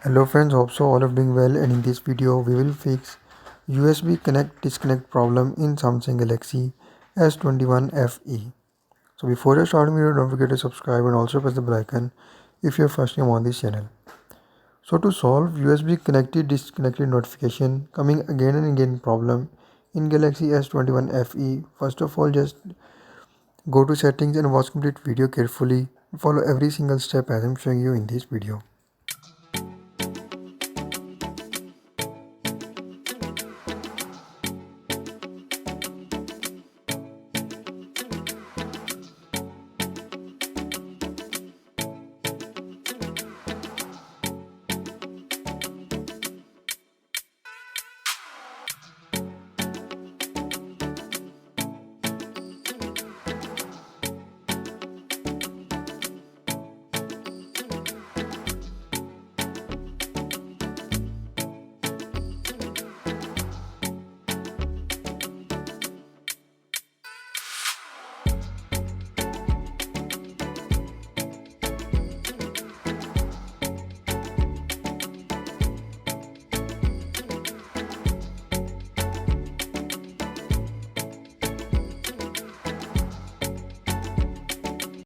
Hello friends, hope so all are doing well, and in this video we will fix USB connect disconnect problem in Samsung Galaxy S21 FE. So before I start the video, don't forget to subscribe and also press the bell icon if you're first time on this channel. So to solve USB connected disconnected notification coming again and again problem in Galaxy S21 FE, first of all just go to settings and watch complete video carefully. Follow every single step as I'm showing you in this video.